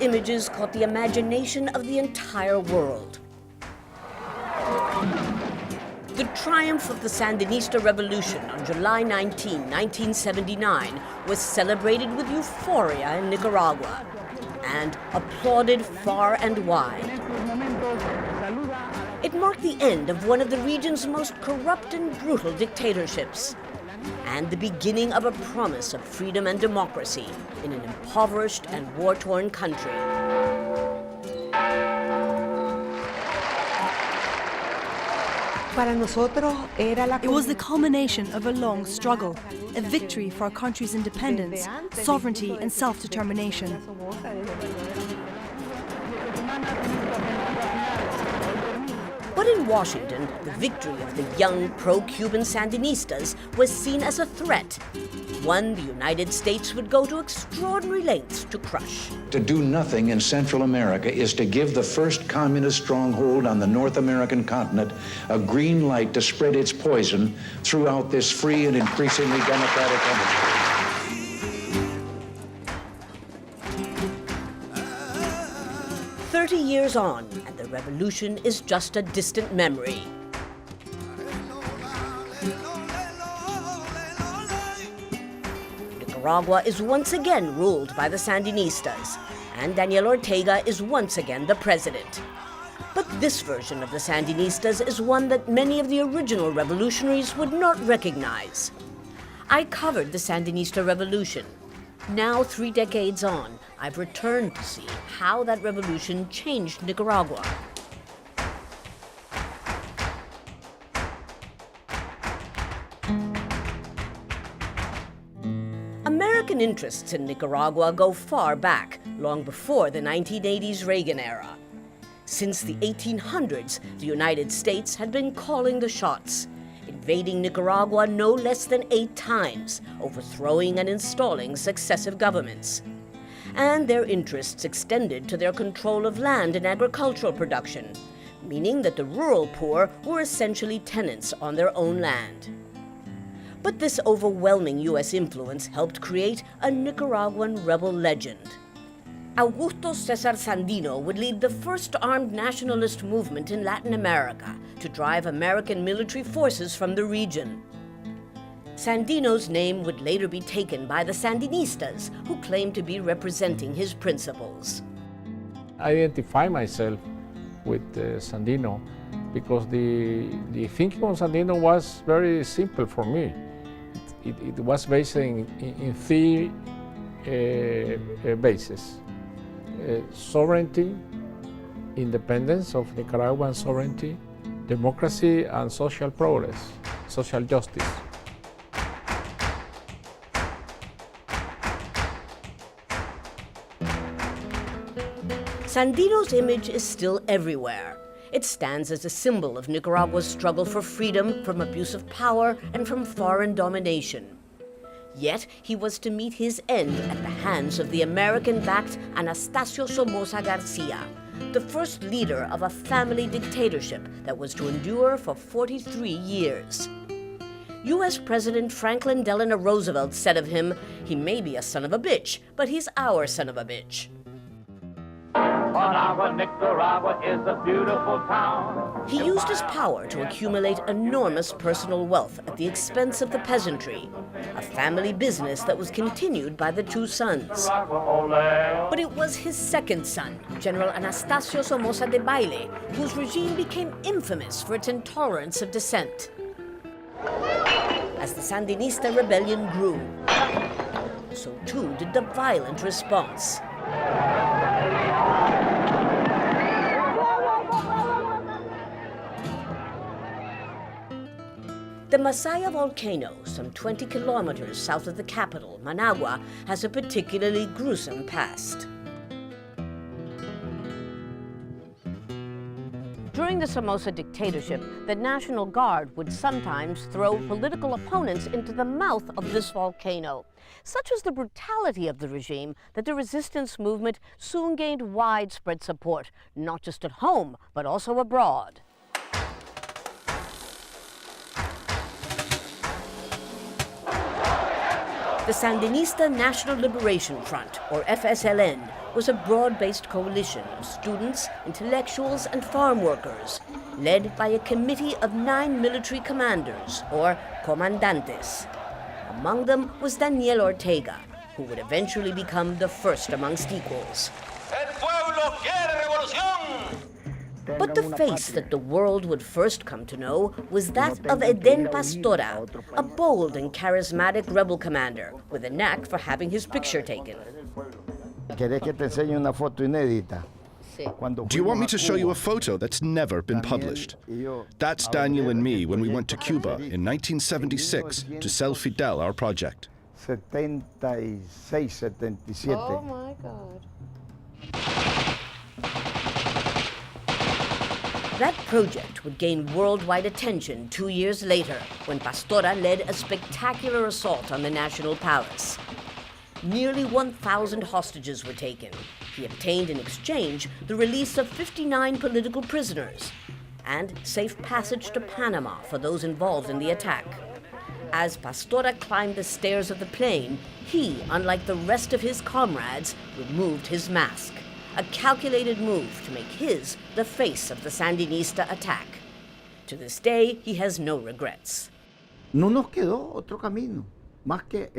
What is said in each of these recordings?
images caught the imagination of the entire world. The triumph of the Sandinista Revolution on July 19, 1979 was celebrated with euphoria in Nicaragua and applauded far and wide. It marked the end of one of the region's most corrupt and brutal dictatorships and the beginning of a promise of freedom and democracy in an impoverished and war-torn country. It was the culmination of a long struggle, a victory for our country's independence, sovereignty, and self-determination. But in Washington, the victory of the young pro-Cuban Sandinistas was seen as a threat, one the United States would go to extraordinary lengths to crush. To do nothing in Central America is to give the first communist stronghold on the North American continent a green light to spread its poison throughout this free and increasingly democratic hemisphere. 30 years on, and the revolution is just a distant memory. Nicaragua is once again ruled by the Sandinistas, and Daniel Ortega is once again the president. But this version of the Sandinistas is one that many of the original revolutionaries would not recognize. I covered the Sandinista Revolution. Now, 3 decades on, I've returned to see how that revolution changed Nicaragua. American interests in Nicaragua go far back, long before the 1980s Reagan era. Since the 1800s, the United States had been calling the shots, invading Nicaragua no less than 8 times, overthrowing and installing successive governments. And their interests extended to their control of land and agricultural production, meaning that the rural poor were essentially tenants on their own land. But this overwhelming U.S. influence helped create a Nicaraguan rebel legend. Augusto Cesar Sandino would lead the first armed nationalist movement in Latin America to drive American military forces from the region. Sandino's name would later be taken by the Sandinistas, who claimed to be representing his principles. I identify myself with Sandino because the thinking on Sandino was very simple for me. It was based in 3 bases. Sovereignty, independence of Nicaraguan sovereignty, democracy and social progress, social justice. Sandino's image is still everywhere. It stands as a symbol of Nicaragua's struggle for freedom from abuse of power and from foreign domination. Yet he was to meet his end at the hands of the American-backed Anastasio Somoza Garcia, the first leader of a family dictatorship that was to endure for 43 years. U.S. President Franklin Delano Roosevelt said of him, "He may be a son of a bitch, but he's our son of a bitch." Nicaragua is a beautiful town. He used his power to accumulate enormous personal wealth at the expense of the peasantry, a family business that was continued by the 2 sons. But it was his second son, General Anastasio Somoza Debayle, whose regime became infamous for its intolerance of dissent. As the Sandinista rebellion grew, so too did the violent response. The Masaya volcano, some 20 kilometers south of the capital, Managua, has a particularly gruesome past. During the Somoza dictatorship, the National Guard would sometimes throw political opponents into the mouth of this volcano. Such was the brutality of the regime that the resistance movement soon gained widespread support, not just at home, but also abroad. The Sandinista National Liberation Front, or FSLN, was a broad-based coalition of students, intellectuals, and farm workers, led by a committee of 9 military commanders, or comandantes. Among them was Daniel Ortega, who would eventually become the first amongst equals. El pueblo quiere revolución. But the face that the world would first come to know was that of Eden Pastora, a bold and charismatic rebel commander with a knack for having his picture taken. ¿Querés que te enseñe una foto inédita? Do you want me to show you a photo that's never been published? That's Daniel and me when we went to Cuba in 1976 to sell Fidel our project. 76, 77. Oh my God. That project would gain worldwide attention 2 years later when Pastora led a spectacular assault on the National Palace. Nearly 1,000 hostages were taken. He obtained in exchange the release of 59 political prisoners and safe passage to Panama for those involved in the attack. As Pastora climbed the stairs of the plane, he, unlike the rest of his comrades, removed his mask. A calculated move to make his the face of the Sandinista attack. To this day, he has no regrets. No nos quedó otro camino.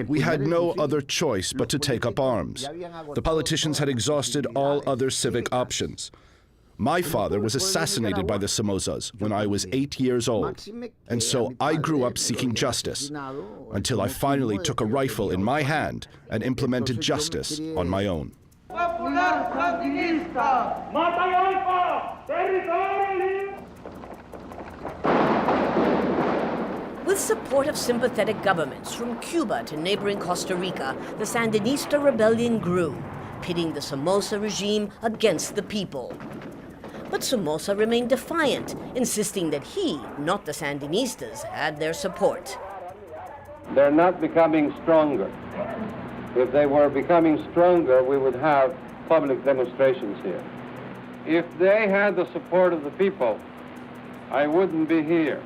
We had no other choice but to take up arms. The politicians had exhausted all other civic options. My father was assassinated by the Somozas when I was 8 years old, and so I grew up seeking justice, until I finally took a rifle in my hand and implemented justice on my own. Popular Sandinista, Matagalpa, territorio. With support of sympathetic governments from Cuba to neighboring Costa Rica, the Sandinista rebellion grew, pitting the Somoza regime against the people. But Somoza remained defiant, insisting that he, not the Sandinistas, had their support. They're not becoming stronger. If they were becoming stronger, we would have public demonstrations here. If they had the support of the people, I wouldn't be here.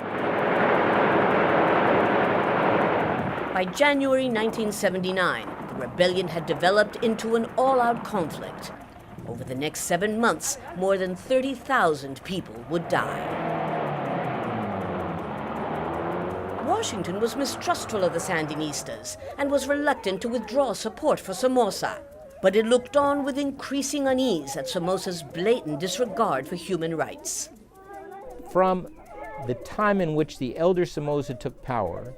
By January 1979, the rebellion had developed into an all-out conflict. Over the next 7 months, more than 30,000 people would die. Washington was mistrustful of the Sandinistas and was reluctant to withdraw support for Somoza. But it looked on with increasing unease at Somoza's blatant disregard for human rights. From the time in which the elder Somoza took power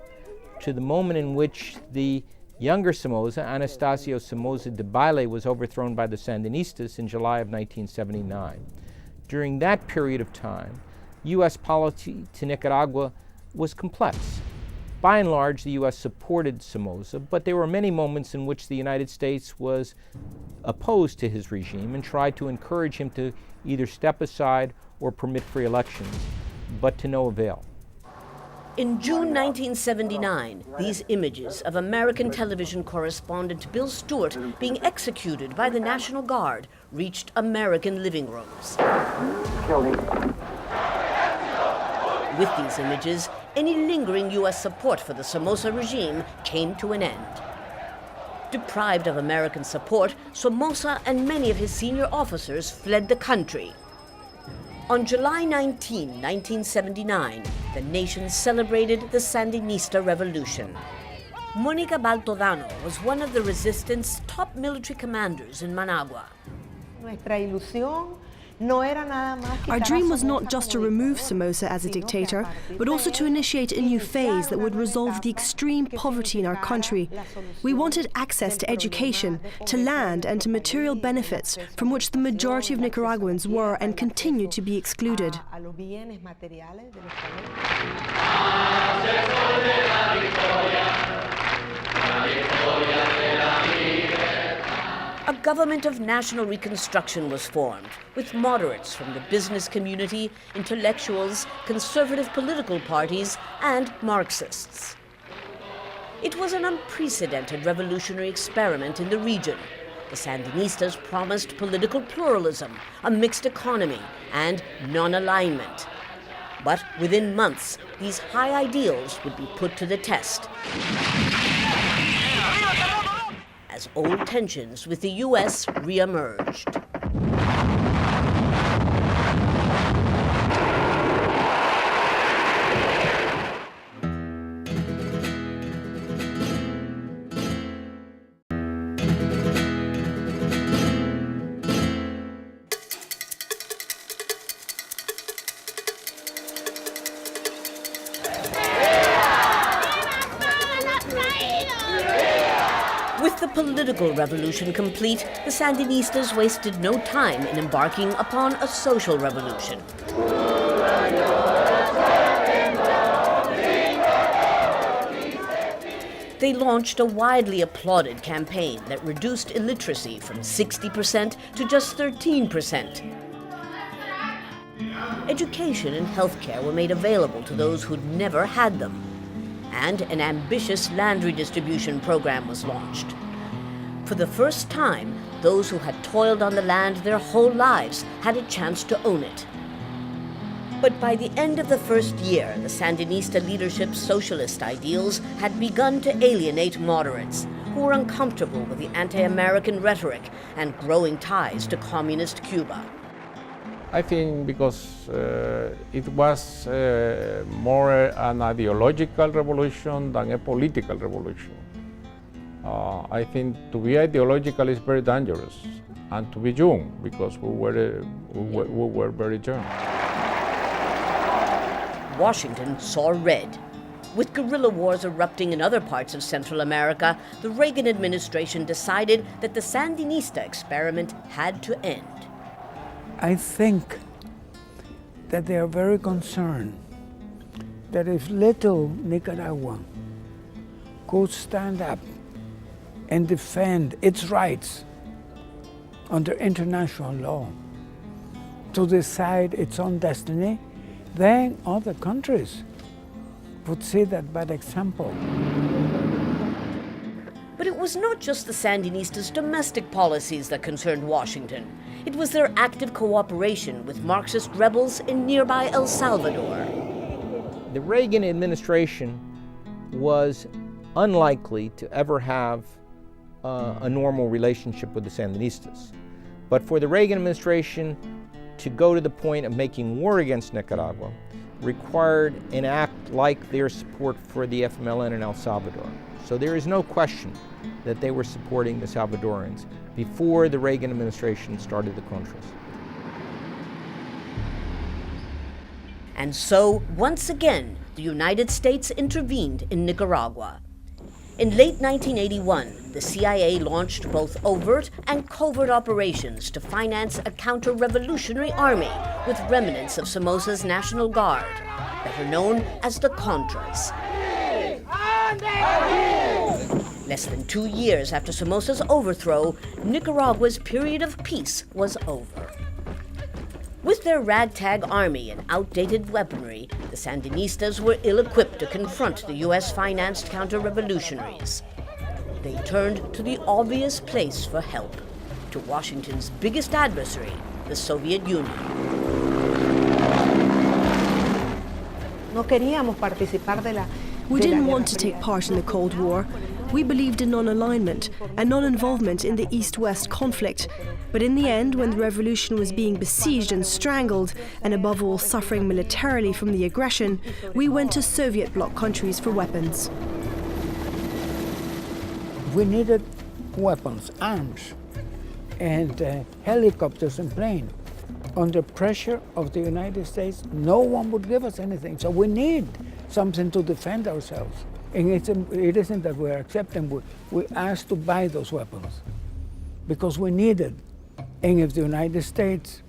to the moment in which the younger Somoza, Anastasio Somoza Debayle, was overthrown by the Sandinistas in July of 1979. During that period of time, U.S. policy to Nicaragua was complex. By and large, the U.S. supported Somoza, but there were many moments in which the United States was opposed to his regime and tried to encourage him to either step aside or permit free elections, but to no avail. In June 1979, these images of American television correspondent Bill Stewart being executed by the National Guard reached American living rooms. With these images, any lingering U.S. support for the Somoza regime came to an end. Deprived of American support, Somoza and many of his senior officers fled the country. On July 19, 1979, the nation celebrated the Sandinista Revolution. Mónica Baltodano was one of the resistance top military commanders in Managua. Our dream was not just to remove Somoza as a dictator, but also to initiate a new phase that would resolve the extreme poverty in our country. We wanted access to education, to land, and to material benefits from which the majority of Nicaraguans were and continue to be excluded. A government of national reconstruction was formed, with moderates from the business community, intellectuals, conservative political parties, and Marxists. It was an unprecedented revolutionary experiment in the region. The Sandinistas promised political pluralism, a mixed economy, and non-alignment. But within months, these high ideals would be put to the test. as old tensions with the U.S. re-emerged. With the political revolution complete, the Sandinistas wasted no time in embarking upon a social revolution. They launched a widely applauded campaign that reduced illiteracy from 60% to just 13%. Education and healthcare were made available to those who'd never had them, and an ambitious land redistribution program was launched. For the first time, those who had toiled on the land their whole lives had a chance to own it. But by the end of the first year, the Sandinista leadership's socialist ideals had begun to alienate moderates who were uncomfortable with the anti-American rhetoric and growing ties to communist Cuba. I think because it was more an ideological revolution than a political revolution. I think to be ideological is very dangerous, and to be young, because we were very young. Washington saw red. With guerrilla wars erupting in other parts of Central America, the Reagan administration decided that the Sandinista experiment had to end. I think that they are very concerned that if little Nicaragua could stand up and defend its rights under international law to decide its own destiny, then other countries would see that bad example. But it was not just the Sandinistas' domestic policies that concerned Washington. It was their active cooperation with Marxist rebels in nearby El Salvador. The Reagan administration was unlikely to ever have a normal relationship with the Sandinistas. But for the Reagan administration to go to the point of making war against Nicaragua required an act like their support for the FMLN in El Salvador. So there is no question that they were supporting the Salvadorans before the Reagan administration started the Contras. And so, once again, the United States intervened in Nicaragua. In late 1981, the CIA launched both overt and covert operations to finance a counter-revolutionary army with remnants of Somoza's National Guard, better known as the Contras. Less than 2 years after Somoza's overthrow, Nicaragua's period of peace was over. With their ragtag army and outdated weaponry, the Sandinistas were ill-equipped to confront the US-financed counter-revolutionaries. They turned to the obvious place for help, to Washington's biggest adversary, the Soviet Union. We didn't want to take part in the Cold War. We believed in non-alignment and non-involvement in the East-West conflict. But in the end, when the revolution was being besieged and strangled, and above all suffering militarily from the aggression, we went to Soviet bloc countries for weapons. We needed weapons, arms, and helicopters and planes. Under pressure of the United States, no one would give us anything. So we need something to defend ourselves. And it isn't that we're accepting, we asked to buy those weapons because we needed. And if the United States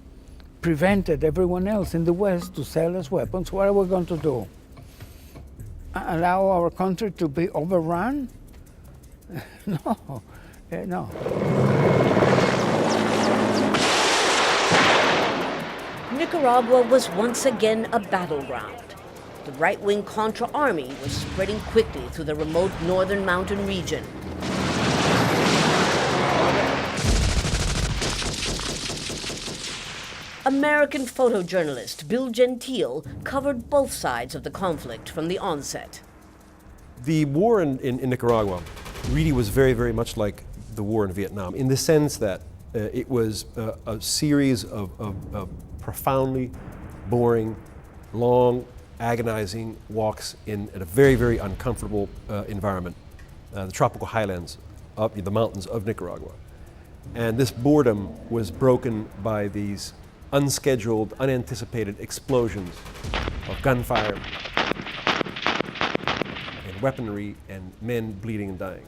prevented everyone else in the West to sell us weapons, what are we going to do? Allow our country to be overrun? No. Nicaragua was once again a battleground. The right-wing Contra army was spreading quickly through the remote northern mountain region. American photojournalist Bill Gentile covered both sides of the conflict from the onset. The war in Nicaragua really was very, very much like the war in Vietnam, in the sense that it was a series of profoundly boring, long, agonizing walks in a very, very uncomfortable environment, the tropical highlands of the mountains of Nicaragua. And this boredom was broken by these unscheduled, unanticipated explosions of gunfire and weaponry and men bleeding and dying.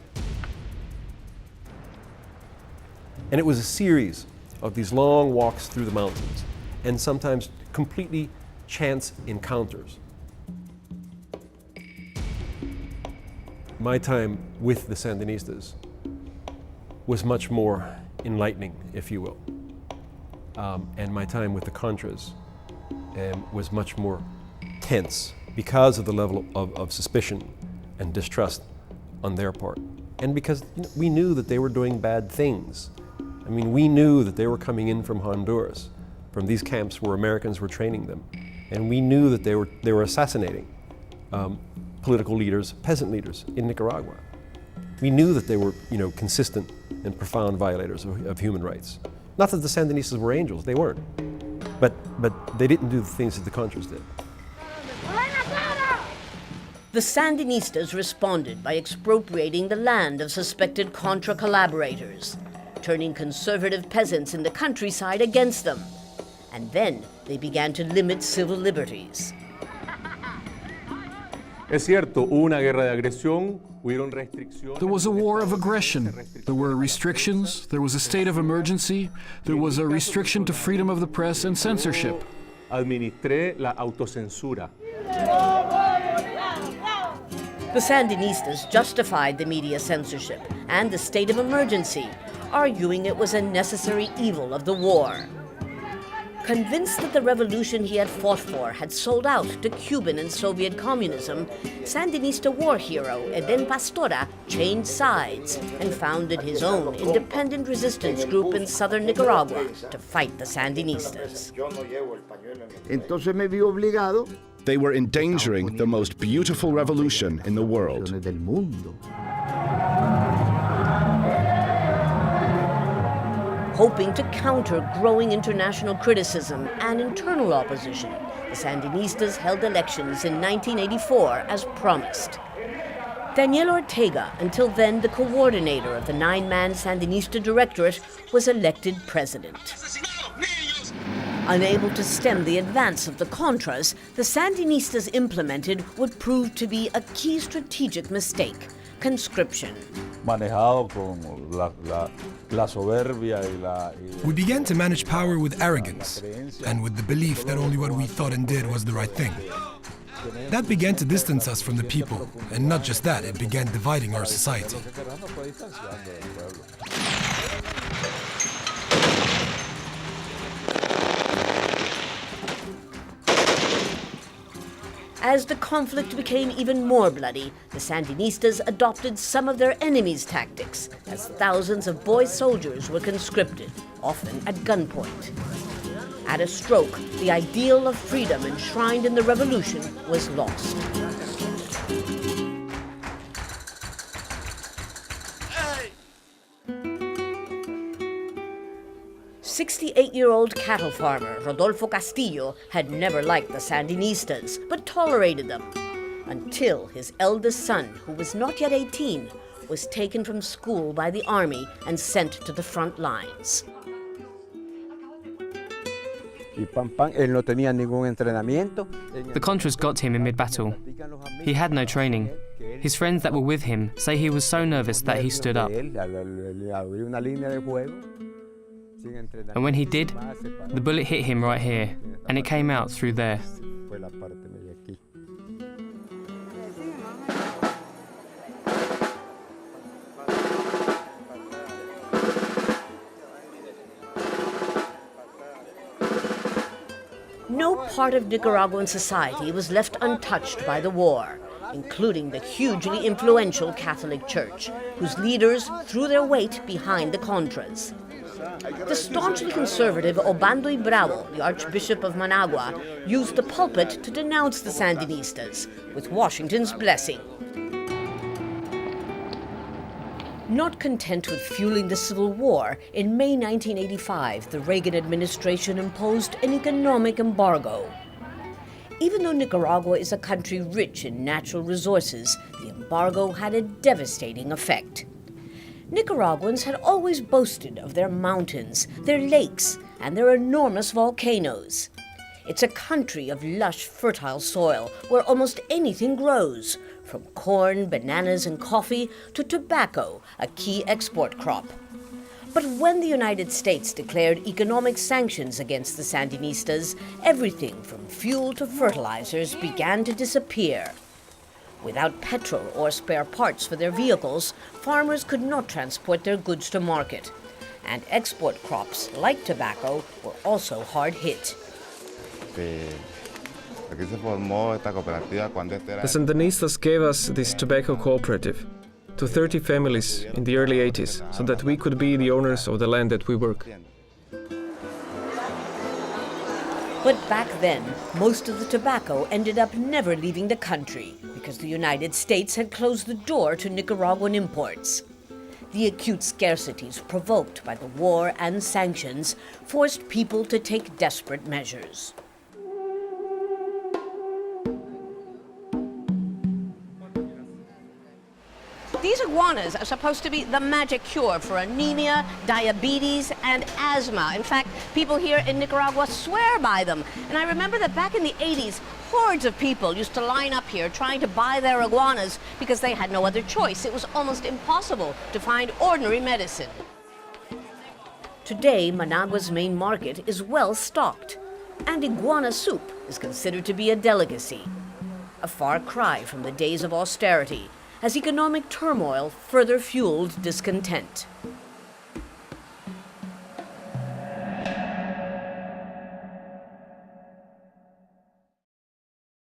And it was a series of these long walks through the mountains and sometimes completely chance encounters. My time with the Sandinistas was much more enlightening, if you will. And my time with the Contras was much more tense because of the level of suspicion and distrust on their part. And because we knew that they were doing bad things. I mean, we knew that they were coming in from Honduras, from these camps where Americans were training them. And we knew that they were assassinating political leaders, peasant leaders in Nicaragua. We knew that they were, consistent and profound violators of human rights. Not that the Sandinistas were angels, they weren't. But they didn't do the things that the Contras did. The Sandinistas responded by expropriating the land of suspected Contra collaborators, turning conservative peasants in the countryside against them. And then they began to limit civil liberties. Es cierto, hubo una guerra de agresión, hubieron restricciones. There was a war of aggression. There were restrictions, there was a state of emergency, there was a restriction to freedom of the press and censorship. Administré la autocensura. The Sandinistas justified the media censorship and the state of emergency, arguing it was a necessary evil of the war. Convinced that the revolution he had fought for had sold out to Cuban and Soviet communism, Sandinista war hero Eden Pastora changed sides and founded his own independent resistance group in southern Nicaragua to fight the Sandinistas. Entonces me vi obligado. They were endangering the most beautiful revolution in the world. Hoping to counter growing international criticism and internal opposition, the Sandinistas held elections in 1984 as promised. Daniel Ortega, until then the coordinator of the 9-man Sandinista Directorate, was elected president. Unable to stem the advance of the Contras, the Sandinistas implemented what proved to be a key strategic mistake: conscription. We began to manage power with arrogance and with the belief that only what we thought and did was the right thing. That began to distance us from the people, and not just that, it began dividing our society. As the conflict became even more bloody, the Sandinistas adopted some of their enemies' tactics, as thousands of boy soldiers were conscripted, often at gunpoint. At a stroke, the ideal of freedom enshrined in the revolution was lost. 68-year-old cattle farmer Rodolfo Castillo had never liked the Sandinistas, but tolerated them, until his eldest son, who was not yet 18, was taken from school by the army and sent to the front lines. The Contras got him in mid-battle. He had no training. His friends that were with him say he was so nervous that he stood up. And when he did, the bullet hit him right here, and it came out through there. No part of Nicaraguan society was left untouched by the war, including the hugely influential Catholic Church, whose leaders threw their weight behind the Contras. The staunchly conservative Obando y Bravo, the Archbishop of Managua, used the pulpit to denounce the Sandinistas, with Washington's blessing. Not content with fueling the Civil War, in May 1985, the Reagan administration imposed an economic embargo. Even though Nicaragua is a country rich in natural resources, the embargo had a devastating effect. Nicaraguans had always boasted of their mountains, their lakes, and their enormous volcanoes. It's a country of lush, fertile soil where almost anything grows, from corn, bananas, and coffee to tobacco, a key export crop. But when the United States declared economic sanctions against the Sandinistas, everything from fuel to fertilizers began to disappear. Without petrol or spare parts for their vehicles, farmers could not transport their goods to market. And export crops, like tobacco, were also hard hit. The Sandinistas gave us this tobacco cooperative to 30 families in the early 80s so that we could be the owners of the land that we work. But back then, most of the tobacco ended up never leaving the country because the United States had closed the door to Nicaraguan imports. The acute scarcities provoked by the war and sanctions forced people to take desperate measures. These iguanas are supposed to be the magic cure for anemia, diabetes, and asthma. In fact, people here in Nicaragua swear by them. And I remember that back in the 80s, hordes of people used to line up here trying to buy their iguanas because they had no other choice. It was almost impossible to find ordinary medicine. Today, Managua's main market is well stocked, and iguana soup is considered to be a delicacy. A far cry from the days of austerity, as economic turmoil further fueled discontent.